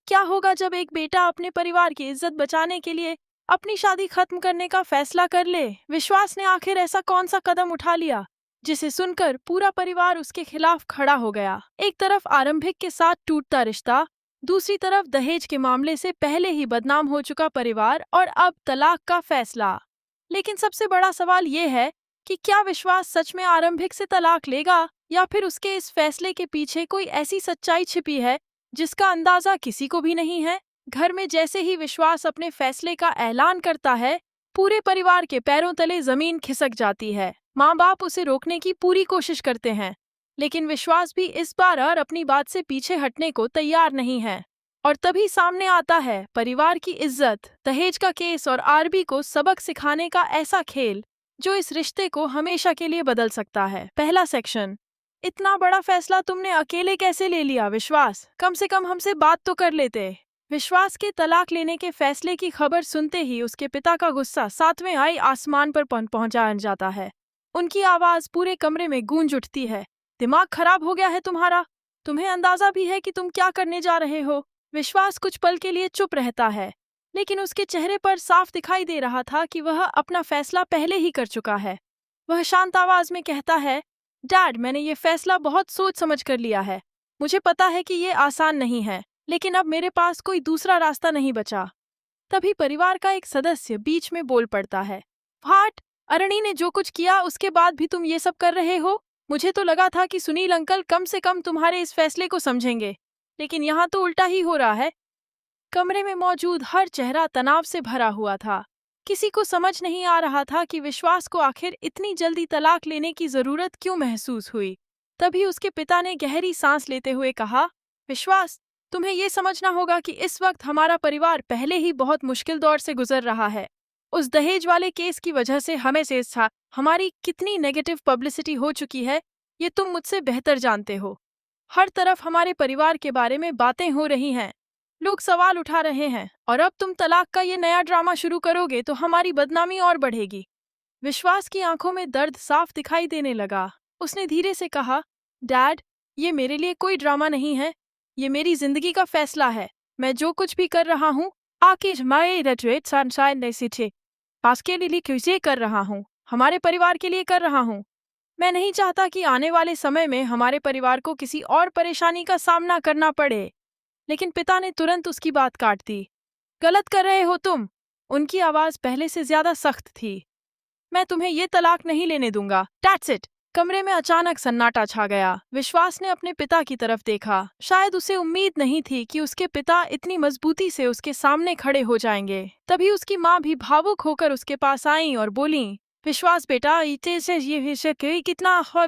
क्या होगा जब एक बेटा अपने परिवार की इज्जत बचाने के लिए अपनी शादी खत्म करने का फैसला कर ले? विश्वास ने आखिर ऐसा कौन सा कदम उठा लिया जिसे सुनकर पूरा परिवार उसके खिलाफ खड़ा हो गया? एक तरफ आरंभिक के साथ टूटता रिश्ता, दूसरी तरफ दहेज के मामले से पहले ही बदनाम हो चुका परिवार और अब तलाक का फैसला। लेकिन सबसे बड़ा सवाल ये है कि क्या विश्वास सच में आरंभिक से तलाक लेगा या फिर उसके इस फैसले के पीछे कोई ऐसी सच्चाई छिपी है जिसका अंदाजा किसी को भी नहीं है। घर में जैसे ही विश्वास अपने फैसले का ऐलान करता है, पूरे परिवार के पैरों तले जमीन खिसक जाती है। माँ बाप उसे रोकने की पूरी कोशिश करते हैं, लेकिन विश्वास भी इस बार और अपनी बात से पीछे हटने को तैयार नहीं है। और तभी सामने आता है परिवार की इज्जत, दहेज का केस और आरबी को सबक सिखाने का ऐसा खेल जो इस रिश्ते को हमेशा के लिए बदल सकता है। पहला सेक्शन। इतना बड़ा फैसला तुमने अकेले कैसे ले लिया विश्वास? कम से कम हमसे बात तो कर लेते। विश्वास के तलाक लेने के फैसले की खबर सुनते ही उसके पिता का गुस्सा सातवें आई आसमान पर पहुंचा जाता है। उनकी आवाज पूरे कमरे में गूंज उठती है। दिमाग खराब हो गया है तुम्हारा? तुम्हें अंदाजा भी है कि तुम क्या करने जा रहे हो? विश्वास कुछ पल के लिए चुप रहता है, लेकिन उसके चेहरे पर साफ दिखाई दे रहा था कि वह अपना फैसला पहले ही कर चुका है। वह शांत आवाज में कहता है, डैड, मैंने ये फैसला बहुत सोच समझ कर लिया है। मुझे पता है कि ये आसान नहीं है, लेकिन अब मेरे पास कोई दूसरा रास्ता नहीं बचा। तभी परिवार का एक सदस्य बीच में बोल पड़ता है, व्हाट? अरणी ने जो कुछ किया उसके बाद भी तुम ये सब कर रहे हो? मुझे तो लगा था कि सुनील अंकल कम से कम तुम्हारे इस फैसले को समझेंगे, लेकिन यहाँ तो उल्टा ही हो रहा है। कमरे में मौजूद हर चेहरा तनाव से भरा हुआ था। किसी को समझ नहीं आ रहा था कि विश्वास को आखिर इतनी जल्दी तलाक लेने की जरूरत क्यों महसूस हुई। तभी उसके पिता ने गहरी सांस लेते हुए कहा, विश्वास, तुम्हें ये समझना होगा कि इस वक्त हमारा परिवार पहले ही बहुत मुश्किल दौर से गुजर रहा है। उस दहेज वाले केस की वजह से हमारी कितनी नेगेटिव पब्लिसिटी हो चुकी है, ये तुम मुझसे बेहतर जानते हो। हर तरफ हमारे परिवार के बारे में बातें हो रही हैं, लोग सवाल उठा रहे हैं, और अब तुम तलाक का ये नया ड्रामा शुरू करोगे तो हमारी बदनामी और बढ़ेगी। विश्वास की आंखों में दर्द साफ दिखाई देने लगा। उसने धीरे से कहा, डैड, ये मेरे लिए कोई ड्रामा नहीं है, ये मेरी जिंदगी का फैसला है। मैं जो कुछ भी कर रहा हूँ पास के लिए कैसे कर रहा हूँ, हमारे परिवार के लिए कर रहा हूँ। मैं नहीं चाहता कि आने वाले समय में हमारे परिवार को किसी और परेशानी का सामना करना पड़े। लेकिन पिता ने तुरंत उसकी बात काट दी। गलत कर रहे हो तुम। उनकी आवाज पहले से ज्यादा सख्त थी। मैं तुम्हें ये तलाक नहीं लेने दूंगा। That's it। कमरे में अचानक सन्नाटा छा गया। विश्वास ने अपने पिता की तरफ देखा। शायद उसे उम्मीद नहीं थी कि उसके पिता इतनी मजबूती से उसके सामने खड़े हो जाएंगे। तभी उसकी माँ भी भावुक होकर उसके पास आई और बोली, विश्वास बेटा,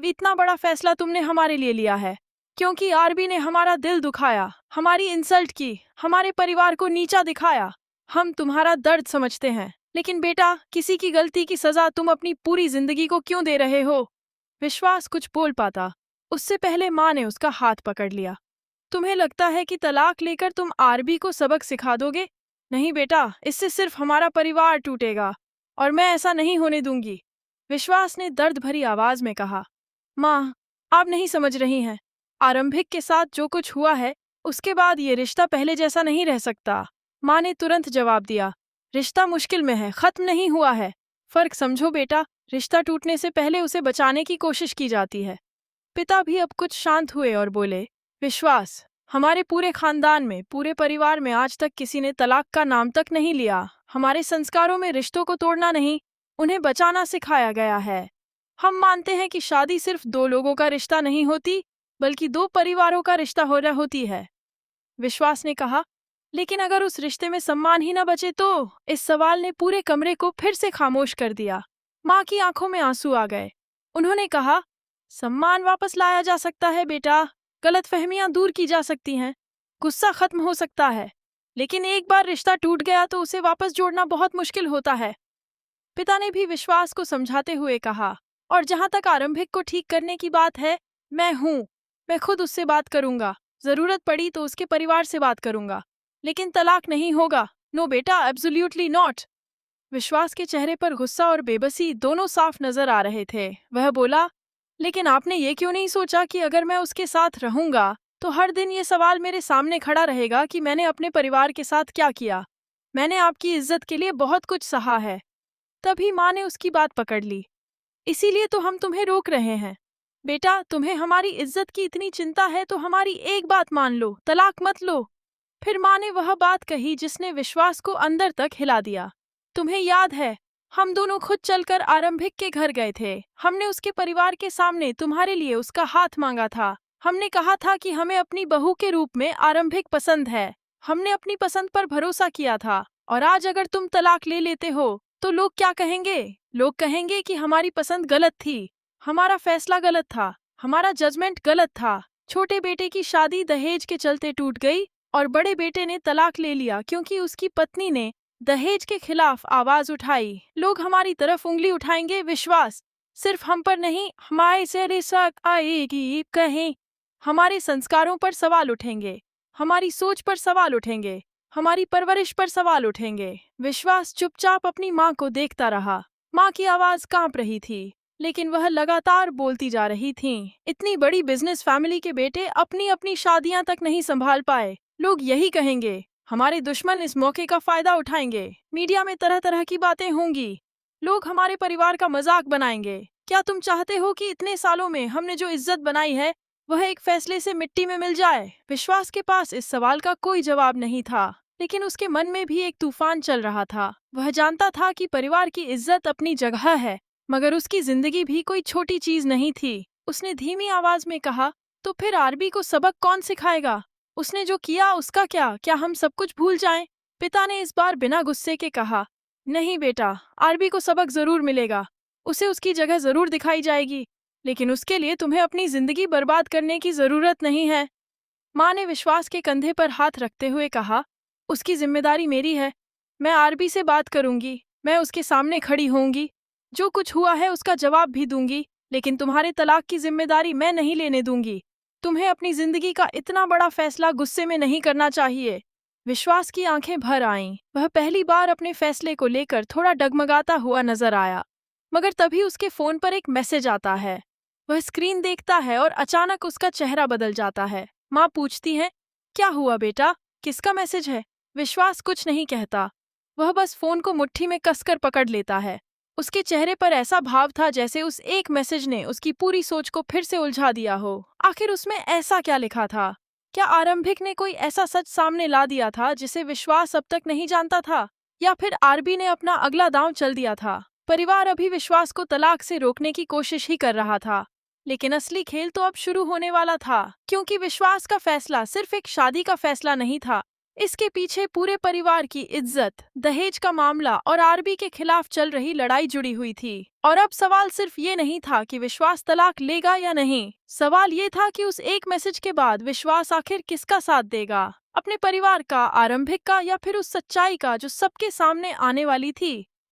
इतना बड़ा फैसला तुमने हमारे लिए लिया है क्योंकि आरबी ने हमारा दिल दुखाया, हमारी इंसल्ट की, हमारे परिवार को नीचा दिखाया। हम तुम्हारा दर्द समझते हैं, लेकिन बेटा, किसी की गलती की सजा तुम अपनी पूरी जिंदगी को क्यों दे रहे हो? विश्वास कुछ बोल पाता, उससे पहले माँ ने उसका हाथ पकड़ लिया। तुम्हें लगता है कि तलाक लेकर तुम आरबी को सबक सिखा दोगे? नहीं बेटा, इससे सिर्फ हमारा परिवार टूटेगा, और मैं ऐसा नहीं होने दूंगी। विश्वास ने दर्द भरी आवाज में कहा, माँ, आप नहीं समझ रही हैं। आरंभिक के साथ जो कुछ हुआ है, उसके बाद ये रिश्ता पहले जैसा नहीं रह सकता। माँ ने तुरंत जवाब दिया, रिश्ता मुश्किल में है, खत्म नहीं हुआ है। फर्क समझो बेटा, रिश्ता टूटने से पहले उसे बचाने की कोशिश की जाती है। पिता भी अब कुछ शांत हुए और बोले, विश्वास, हमारे पूरे खानदान में, पूरे परिवार में आज तक किसी ने तलाक का नाम तक नहीं लिया। हमारे संस्कारों में रिश्तों को तोड़ना नहीं, उन्हें बचाना सिखाया गया है। हम मानते हैं कि शादी सिर्फ दो लोगों का रिश्ता नहीं होती, बल्कि दो परिवारों का रिश्ता होती है। विश्वास ने कहा, लेकिन अगर उस रिश्ते में सम्मान ही न बचे तो? इस सवाल ने पूरे कमरे को फिर से खामोश कर दिया। माँ की आंखों में आंसू आ गए। उन्होंने कहा, सम्मान वापस लाया जा सकता है बेटा, गलतफहमियां दूर की जा सकती हैं, गुस्सा खत्म हो सकता है, लेकिन एक बार रिश्ता टूट गया तो उसे वापस जोड़ना बहुत मुश्किल होता है। पिता ने भी विश्वास को समझाते हुए कहा, और जहां तक आरंभिक को ठीक करने की बात है, मैं खुद उससे बात करूंगा। जरूरत पड़ी तो उसके परिवार से बात करूंगा, लेकिन तलाक नहीं होगा। नो बेटा, एब्सोल्युटली नॉट। विश्वास के चेहरे पर गुस्सा और बेबसी दोनों साफ नजर आ रहे थे। वह बोला, लेकिन आपने ये क्यों नहीं सोचा कि अगर मैं उसके साथ रहूंगा तो हर दिन ये सवाल मेरे सामने खड़ा रहेगा कि मैंने अपने परिवार के साथ क्या किया। मैंने आपकी इज्जत के लिए बहुत कुछ सहा है। तभी माँ ने उसकी बात पकड़ ली। इसीलिए तो हम तुम्हें रोक रहे हैं। बेटा, तुम्हें हमारी इज्जत की इतनी चिंता है तो हमारी एक बात मान लो, तलाक मत लो। फिर माँ ने वह बात कही जिसने विश्वास को अंदर तक हिला दिया। तुम्हें याद है, हम दोनों खुद चलकर आरंभिक के घर गए थे। हमने उसके परिवार के सामने तुम्हारे लिए उसका हाथ मांगा था। हमने कहा था कि हमें अपनी बहू के रूप में आरंभिक पसंद है। हमने अपनी पसंद पर भरोसा किया था। और आज अगर तुम तलाक ले लेते हो तो लोग क्या कहेंगे? लोग कहेंगे कि हमारी पसंद गलत थी, हमारा फैसला गलत था, हमारा जजमेंट गलत था। छोटे बेटे की शादी दहेज के चलते टूट गई और बड़े बेटे ने तलाक ले लिया क्योंकि उसकी पत्नी ने दहेज के खिलाफ आवाज उठाई। लोग हमारी तरफ उंगली उठाएंगे। विश्वास सिर्फ हम पर नहीं, हमारे से रिसक आएगी। कहीं हमारे संस्कारों पर सवाल उठेंगे, हमारी सोच पर सवाल उठेंगे, हमारी परवरिश पर सवाल उठेंगे। विश्वास चुपचाप अपनी माँ को देखता रहा। माँ की आवाज कांप रही थी, लेकिन वह लगातार बोलती जा रही थी। इतनी बड़ी बिजनेस फैमिली के बेटे अपनी अपनी शादियां तक नहीं संभाल पाए। लोग यही कहेंगे, हमारे दुश्मन इस मौके का फायदा उठाएंगे। मीडिया में तरह तरह की बातें होंगी। लोग हमारे परिवार का मजाक बनाएंगे। क्या तुम चाहते हो कि इतने सालों में हमने जो इज्जत बनाई है वह एक फैसले से मिट्टी में मिल जाए? विश्वास के पास इस सवाल का कोई जवाब नहीं था, लेकिन उसके मन में भी एक तूफान चल रहा था। वह जानता था कि परिवार की इज्जत अपनी जगह है, मगर उसकी जिंदगी भी कोई छोटी चीज नहीं थी। उसने धीमी आवाज में कहा, तो फिर आरबी को सबक कौन सिखाएगा? उसने जो किया उसका क्या हम सब कुछ भूल जाएं? पिता ने इस बार बिना गुस्से के कहा, नहीं बेटा, आरबी को सबक जरूर मिलेगा। उसे उसकी जगह जरूर दिखाई जाएगी, लेकिन उसके लिए तुम्हें अपनी जिंदगी बर्बाद करने की जरूरत नहीं है। माँ ने विश्वास के कंधे पर हाथ रखते हुए कहा, उसकी जिम्मेदारी मेरी है। मैं आरबी से बात करूंगी, मैं उसके सामने खड़ी होंगी, जो कुछ हुआ है उसका जवाब भी दूंगी, लेकिन तुम्हारे तलाक की जिम्मेदारी मैं नहीं लेने दूंगी। तुम्हें अपनी जिंदगी का इतना बड़ा फैसला गुस्से में नहीं करना चाहिए। विश्वास की आंखें भर आईं। वह पहली बार अपने फैसले को लेकर थोड़ा डगमगाता हुआ नजर आया। मगर तभी उसके फोन पर एक मैसेज आता है। वह स्क्रीन देखता है और अचानक उसका चेहरा बदल जाता है। माँ पूछती है, क्या हुआ बेटा, किसका मैसेज है? विश्वास कुछ नहीं कहता। वह बस फोन को मुट्ठी में कसकर पकड़ लेता है। उसके चेहरे पर ऐसा भाव था जैसे उस एक मैसेज ने उसकी पूरी सोच को फिर से उलझा दिया हो। आखिर उसमें ऐसा क्या लिखा था? क्या आरंभिक ने कोई ऐसा सच सामने ला दिया था जिसे विश्वास अब तक नहीं जानता था? या फिर आरबी ने अपना अगला दांव चल दिया था? परिवार अभी विश्वास को तलाक से रोकने की कोशिश ही कर रहा था, लेकिन असली खेल तो अब शुरू होने वाला था, क्योंकि विश्वास का फैसला सिर्फ एक शादी का फैसला नहीं था। इसके पीछे पूरे परिवार की इज्जत, दहेज का मामला और आरबी के खिलाफ चल रही लड़ाई जुड़ी हुई थी। और अब सवाल सिर्फ ये नहीं था कि विश्वास तलाक लेगा या नहीं, सवाल ये था कि उस एक मैसेज के बाद विश्वास आखिर किसका साथ देगा, अपने परिवार का, आरंभिक का, या फिर उस सच्चाई का जो सबके सामने आने वाली थी।